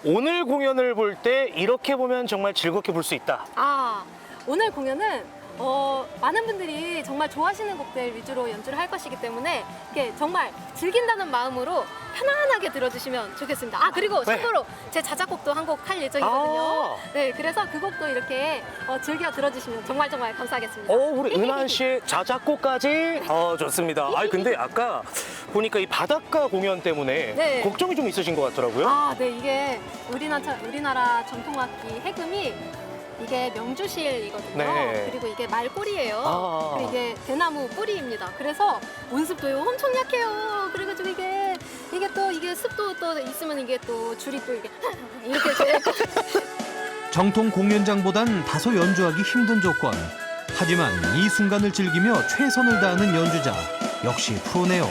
오늘 공연을 볼 때 이렇게 보면 정말 즐겁게 볼 수 있다. 오늘 공연은 많은 분들이 정말 좋아하시는 곡들 위주로 연주를 할 것이기 때문에 이렇게 정말 즐긴다는 마음으로 편안하게 들어주시면 좋겠습니다. 그리고 참고로 제 자작곡도 한 곡 할 예정이거든요. 네, 그래서 그 곡도 이렇게 즐겨 들어주시면 정말 감사하겠습니다. 우리 은한 씨의 자작곡까지 좋습니다. 근데 아까 보니까 이 바닷가 공연 때문에 걱정이 좀 있으신 것 같더라고요. 네, 이게 우리나라 전통악기 해금이 이게 명주실이거든요. 그리고 이게 말꼬리예요. 그리고 이게 대나무 뿌리입니다. 그래서 온습도요 엄청 약해요. 그래가지고 이게 습도 또 있으면 이게 또 줄이 또 이렇게 정통 공연장보단 다소 연주하기 힘든 조건. 하지만 이 순간을 즐기며 최선을 다하는 연주자 역시 프로네요.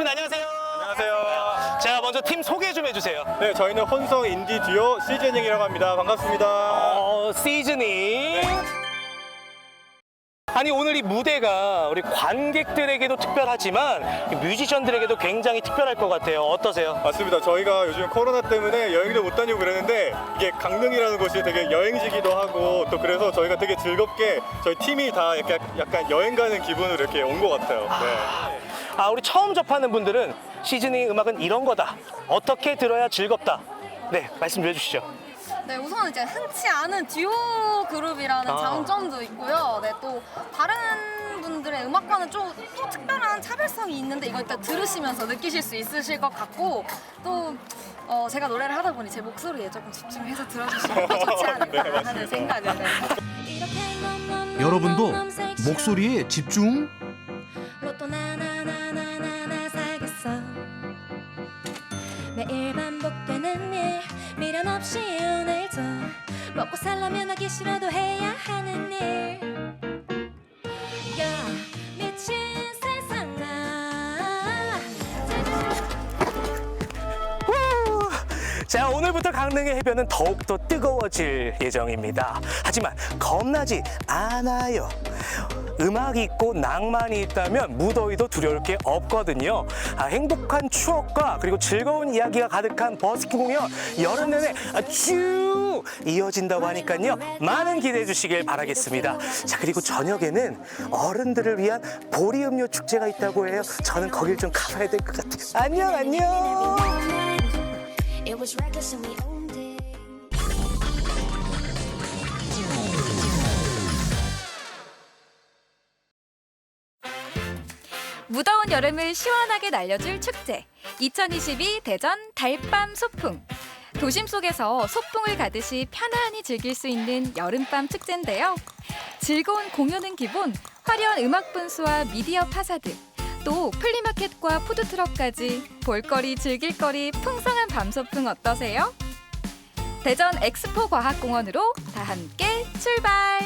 안녕하세요. 안녕하세요. 자, 먼저 팀 소개 좀 해주세요. 네, 저희는 혼성 인디 듀오 시즈닝이라고 합니다. 반갑습니다. 시즈닝. 아니 오늘 이 무대가 우리 관객들에게도 특별하지만 뮤지션들에게도 굉장히 특별할 것 같아요. 어떠세요? 맞습니다. 저희가 요즘 코로나 때문에 여행도 못 다니고 그랬는데 이게 강릉이라는 곳이 되게 여행지기도 하고 또 그래서 저희가 되게 즐겁게 저희 팀이 다 약간 여행 가는 기분으로 이렇게 온 것 같아요. 네. 우리 처음 접하는 분들은 시즈닝 음악은 이런 거다. 어떻게 들어야 즐겁다. 네, 말씀 좀 해주시죠. 네, 우선 이제 흔치 않은 듀오 그룹이라는 장점도 있고요. 네, 또 다른 분들의 음악과는 또 특별한 차별성이 있는데 이거 일단 들으시면서 느끼실 수 있으실 것 같고 또 제가 노래를 하다 보니 제 목소리에 조금 집중해서 들어주시면 더 좋지 않을까 하는 생각을. 여러분도 목소리에 집중. 매일 반복되는 일 미련 없이 오늘도 먹고 살려면 하기 싫어도 해야 하는 일 야 미친 세상아 자, 오늘부터 강릉의 해변은 더욱더 뜨거워질 예정입니다. 하지만 겁나지 않아요. 음악이 있고 낭만이 있다면 무더위도 두려울 게 없거든요. 행복한 추억과 그리고 즐거운 이야기가 가득한 버스킹 공연 여름 내내 쭉 이어진다고 하니까요. 많은 기대해 주시길 바라겠습니다. 자, 그리고 저녁에는 어른들을 위한 보리 음료 축제가 있다고 해요. 저는 거길 좀 가봐야 될 것 같아요. 안녕 안녕. 무더운 여름을 시원하게 날려줄 축제 2022 대전 달밤 소풍. 도심 속에서 소풍을 가듯이 편안히 즐길 수 있는 여름밤 축제인데요. 즐거운 공연은 기본, 화려한 음악 분수와 미디어 파사드, 또 플리마켓과 푸드트럭까지 볼거리 즐길거리 풍성한 밤 소풍 어떠세요? 대전 엑스포 과학공원으로 다 함께 출발!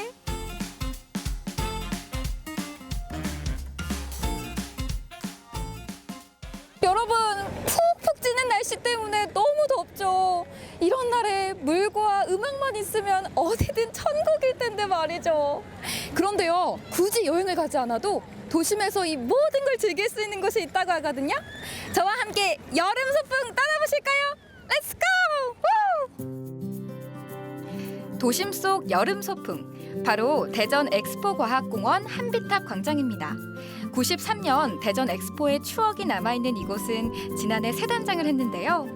여러분, 푹푹 찌는 날씨 때문에 너무 덥죠. 이런 날에 물과 음악만 있으면 어디든 천국일 텐데 말이죠. 그런데요, 굳이 여행을 가지 않아도 도심에서 이 모든 걸 즐길 수 있는 곳이 있다고 하거든요. 저와 함께 여름 소풍 떠나보실까요? 렛츠 고! 도심 속 여름 소풍, 바로 대전 엑스포 과학공원 한비탑 광장입니다. 93년 대전 엑스포의 추억이 남아있는 이곳은 지난해 새 단장을 했는데요.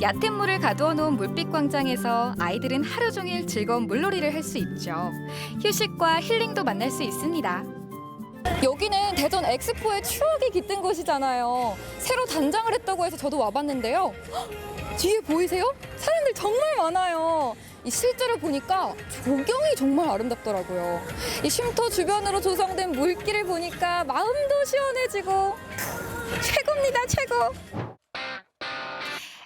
얕은 물을 가두어 놓은 물빛 광장에서 아이들은 하루 종일 즐거운 물놀이를 할 수 있죠. 휴식과 힐링도 만날 수 있습니다. 여기는 대전 엑스포의 추억이 깃든 곳이잖아요. 새로 단장을 했다고 해서 저도 와봤는데요. 헉, 뒤에 보이세요? 사람들 정말 많아요. 이 실제로 보니까 조경이 정말 아름답더라고요. 이 쉼터 주변으로 조성된 물길을 보니까 마음도 시원해지고 최고입니다, 최고.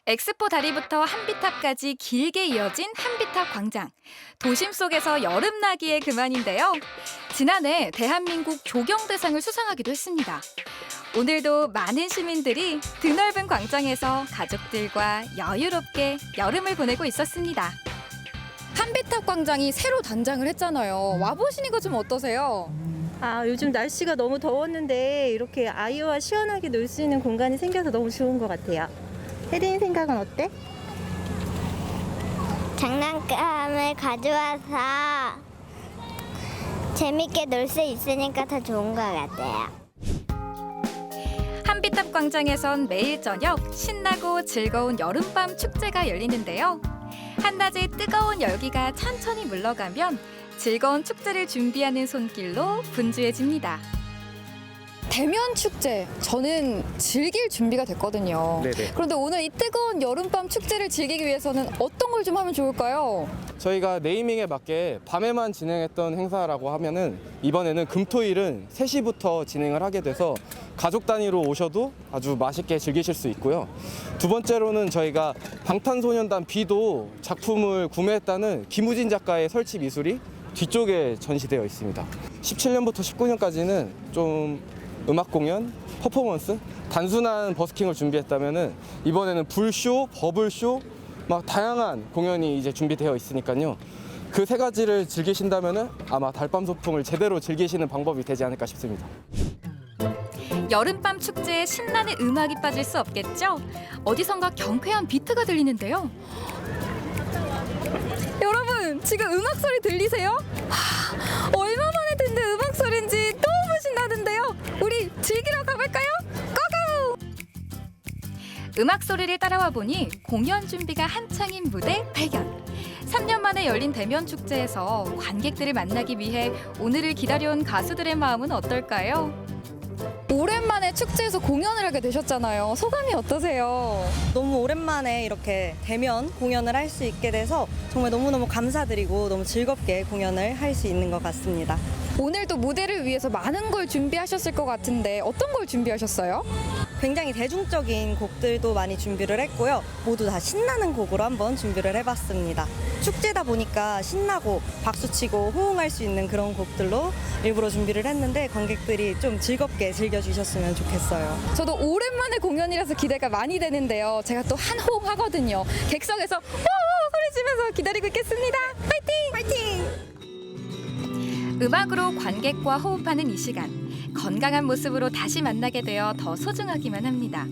엑스포 다리부터 한비탑까지 길게 이어진 한비탑 광장. 도심 속에서 여름 나기에 그만인데요. 지난해 대한민국 조경대상을 수상하기도 했습니다. 오늘도 많은 시민들이 드넓은 광장에서 가족들과 여유롭게 여름을 보내고 있었습니다. 한비탑 광장이 새로 단장을 했잖아요. 와보시니까 좀 어떠세요? 요즘 날씨가 너무 더웠는데 이렇게 아이와 시원하게 놀 수 있는 공간이 생겨서 너무 좋은 것 같아요. 혜린이 생각은 어때? 장난감을 가져와서 재밌게 놀 수 있으니까 더 좋은 것 같아요. 한비탑 광장에선 매일 저녁 신나고 즐거운 여름밤 축제가 열리는데요. 한낮의 뜨거운 열기가 천천히 물러가면 즐거운 축제를 준비하는 손길로 분주해집니다. 대면 축제, 저는 즐길 준비가 됐거든요. 네네. 그런데 오늘 이 뜨거운 여름밤 축제를 즐기기 위해서는 어떤 걸 좀 하면 좋을까요? 저희가 네이밍에 맞게 밤에만 진행했던 행사라고 하면은 이번에는 금토일은 3시부터 진행을 하게 돼서 가족 단위로 오셔도 아주 맛있게 즐기실 수 있고요. 두 번째로는 저희가 방탄소년단 B도 작품을 구매했다는 김우진 작가의 설치 미술이 뒤쪽에 전시되어 있습니다. 17년부터 19년까지는 좀 음악 공연, 퍼포먼스, 단순한 버스킹을 준비했다면은 이번에는 불쇼, 버블쇼, 막 다양한 공연이 이제 준비되어 있으니까요. 그 세 가지를 즐기신다면은 아마 달밤 소풍을 제대로 즐기시는 방법이 되지 않을까 싶습니다. 여름밤 축제에 신나는 음악이 빠질 수 없겠죠? 어디선가 경쾌한 비트가 들리는데요. 여러분, 지금 음악 소리 들리세요? 얼마 만에 듣는 음악 소리인지 너무 신나는데요. 우리 즐기러 가볼까요? 고고! 음악 소리를 따라와 보니 공연 준비가 한창인 무대 발견. 3년 만에 열린 대면 축제에서 관객들을 만나기 위해 오늘을 기다려온 가수들의 마음은 어떨까요? 오랜만에 축제에서 공연을 하게 되셨잖아요. 소감이 어떠세요? 너무 오랜만에 이렇게 대면 공연을 할 수 있게 돼서 정말 너무너무 감사드리고 너무 즐겁게 공연을 할 수 있는 것 같습니다. 오늘도 무대를 위해서 많은 걸 준비하셨을 것 같은데 어떤 걸 준비하셨어요? 굉장히 대중적인 곡들도 많이 준비를 했고요. 모두 다 신나는 곡으로 한번 준비를 해봤습니다. 축제다 보니까 신나고 박수치고 호응할 수 있는 그런 곡들로 일부러 준비를 했는데 관객들이 좀 즐겁게 즐겨주셨으면 좋겠어요. 저도 오랜만에 공연이라서 기대가 많이 되는데요. 제가 또 한 호응 하거든요. 객석에서 오 소리 지면서 기다리고 있겠습니다. 파이팅! 파이팅! 음악으로 관객과 호흡하는 이 시간. 건강한 모습으로 다시 만나게 되어 더 소중하기만 합니다.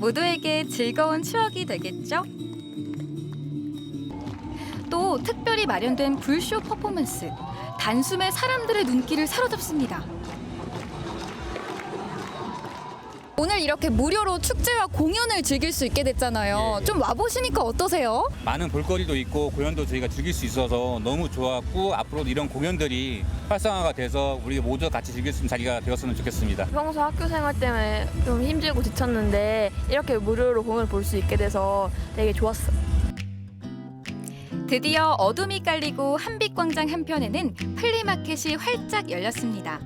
모두에게 즐거운 추억이 되겠죠? 또 특별히 마련된 불쇼 퍼포먼스. 단숨에 사람들의 눈길을 사로잡습니다. 오늘 이렇게 무료로 축제와 공연을 즐길 수 있게 됐잖아요. 좀 와보시니까 어떠세요? 많은 볼거리도 있고 공연도 저희가 즐길 수 있어서 너무 좋았고 앞으로도 이런 공연들이 활성화가 돼서 우리 모두 같이 즐길 수 있는 자리가 되었으면 좋겠습니다. 평소 학교 생활 때문에 좀 힘들고 지쳤는데 이렇게 무료로 공연을 볼 수 있게 돼서 되게 좋았어요. 드디어 어둠이 깔리고 한빛광장 한편에는 플리마켓이 활짝 열렸습니다.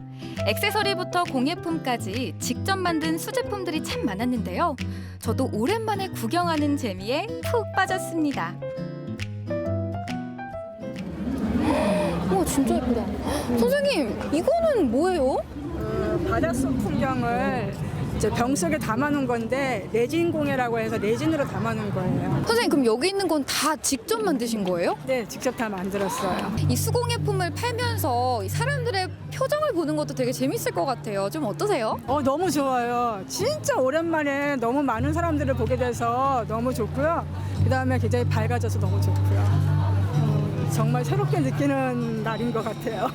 액세서리부터 공예품까지 직접 만든 수제품들이 참 많았는데요. 저도 오랜만에 구경하는 재미에 푹 빠졌습니다. 와 진짜 예쁘다. 선생님 이거는 뭐예요? 바닷속 풍경을 이제 병 속에 담아놓은 건데 레진 공예라고 해서 레진으로 담아놓은 거예요. 선생님 그럼 여기 있는 건 다 직접 만드신 거예요? 네, 직접 다 만들었어요. 이 수공예품을 팔면서 이 사람들의 표정을 보는 것도 되게 재밌을 것 같아요. 좀 어떠세요? 너무 좋아요. 진짜 오랜만에 너무 많은 사람들을 보게 돼서 너무 좋고요. 그다음에 굉장히 밝아져서 너무 좋고요. 정말 새롭게 느끼는 날인 것 같아요.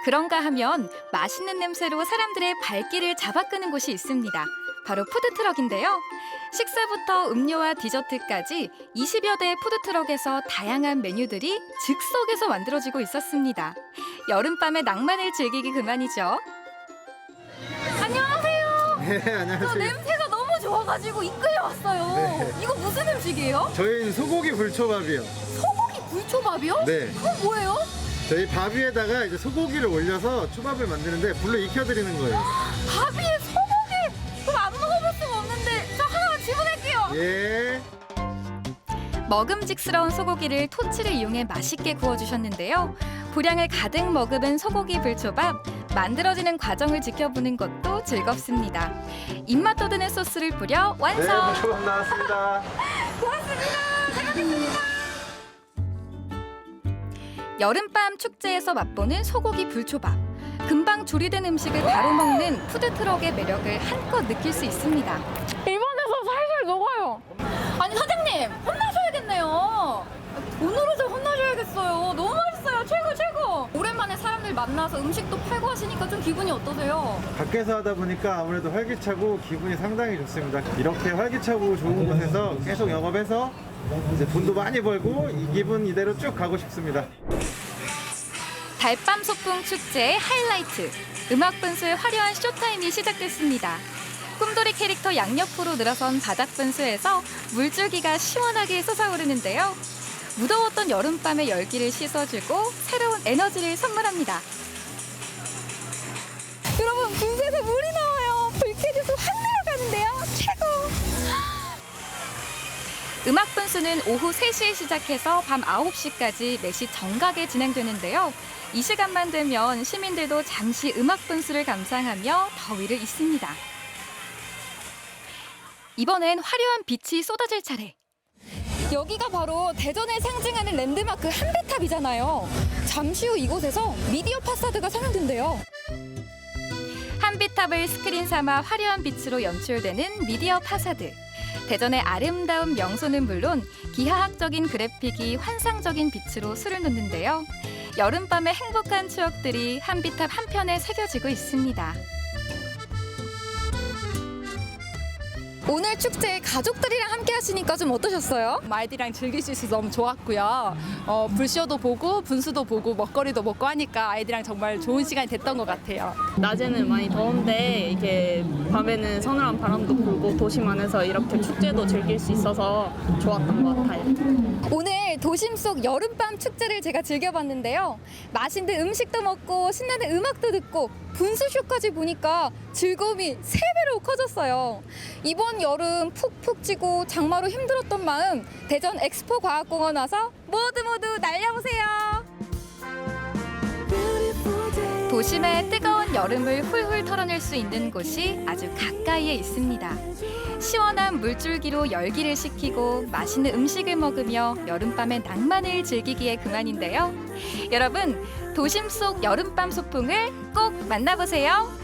그런가 하면 맛있는 냄새로 사람들의 발길을 잡아끄는 곳이 있습니다. 바로 푸드트럭인데요. 식사부터 음료와 디저트까지 20여 대의 푸드트럭에서 다양한 메뉴들이 즉석에서 만들어지고 있었습니다. 여름밤의 낭만을 즐기기 그만이죠. 안녕하세요. 네, 안녕하세요. 저 냄새가 너무 좋아가지고 이끌려왔어요. 네. 이거 무슨 음식이에요? 저희는 소고기 불초밥이요. 소고기 불초밥이요? 네. 그건 뭐예요? 저희 밥 위에다가 이제 소고기를 올려서 초밥을 만드는데 불로 익혀드리는 거예요. 밥 위에 소고기? 그럼 안 먹어볼 수가 없는데 저 하나만 주문할게요. 예. 먹음직스러운 소고기를 토치를 이용해 맛있게 구워주셨는데요. 분량을 가득 머금은 소고기 불초밥, 만들어지는 과정을 지켜보는 것도 즐겁습니다. 입맛 돋우는 소스를 뿌려 완성! 네, 불초밥 나왔습니다. 고맙습니다. 잘 먹겠습니다. 여름밤 축제에서 맛보는 소고기 불초밥. 금방 조리된 음식을 바로 먹는 푸드트럭의 매력을 한껏 느낄 수 있습니다. 입안에서 살살 녹아요. 아니 사장님 혼나셔야겠네요. 돈으로 좀 혼나셔야겠어요. 너무 맛있어요. 최고 최고. 오랜만에 사람들 만나서 음식도 팔고 하시니까 좀 기분이 어떠세요? 밖에서 하다 보니까 아무래도 활기차고 기분이 상당히 좋습니다. 이렇게 활기차고 좋은 곳에서 계속 영업해서 이제 돈도 많이 벌고 이 기분 이대로 쭉 가고 싶습니다. 달밤 소풍 축제의 하이라이트. 음악 분수의 화려한 쇼타임이 시작됐습니다. 꿈돌이 캐릭터 양옆으로 늘어선 바닥 분수에서 물줄기가 시원하게 솟아오르는데요. 무더웠던 여름밤의 열기를 씻어주고 새로운 에너지를 선물합니다. 여러분 분수에서 물이 나와요. 불쾌지수 확 내려가는데요. 최고. 음악 분수는 오후 3시에 시작해서 밤 9시까지 매시 정각에 진행되는데요. 이 시간만 되면 시민들도 잠시 음악 분수를 감상하며 더위를 잊습니다. 이번엔 화려한 빛이 쏟아질 차례. 여기가 바로 대전을 상징하는 랜드마크 한비탑이잖아요. 잠시 후 이곳에서 미디어 파사드가 상영된대요. 한비탑을 스크린 삼아 화려한 빛으로 연출되는 미디어 파사드. 대전의 아름다운 명소는 물론 기하학적인 그래픽이 환상적인 빛으로 수를 놓는데요. 여름밤의 행복한 추억들이 한비탑 한편에 새겨지고 있습니다. 오늘 축제에 가족들이랑 함께 하시니까 좀 어떠셨어요? 아이들이랑 즐길 수 있어서 너무 좋았고요. 불쇼도 보고 분수도 보고 먹거리도 먹고 하니까 아이들이랑 정말 좋은 시간이 됐던 것 같아요. 낮에는 많이 더운데 이게 밤에는 서늘한 바람도 불고 도심 안에서 이렇게 축제도 즐길 수 있어서 좋았던 것 같아요. 오늘 도심 속 여름밤 축제를 제가 즐겨봤는데요. 맛있는 음식도 먹고 신나는 음악도 듣고 분수쇼까지 보니까 즐거움이 3배로 커졌어요. 이번 여름 푹푹 찌고 장마로 힘들었던 마음 대전 엑스포 과학공원 와서 모두 날려보세요. 도심의 뜨거운 여름을 훌훌 털어낼 수 있는 곳이 아주 가까이에 있습니다. 시원한 물줄기로 열기를 식히고 맛있는 음식을 먹으며 여름밤의 낭만을 즐기기에 그만인데요. 여러분, 도심 속 여름밤 소풍을 꼭 만나보세요.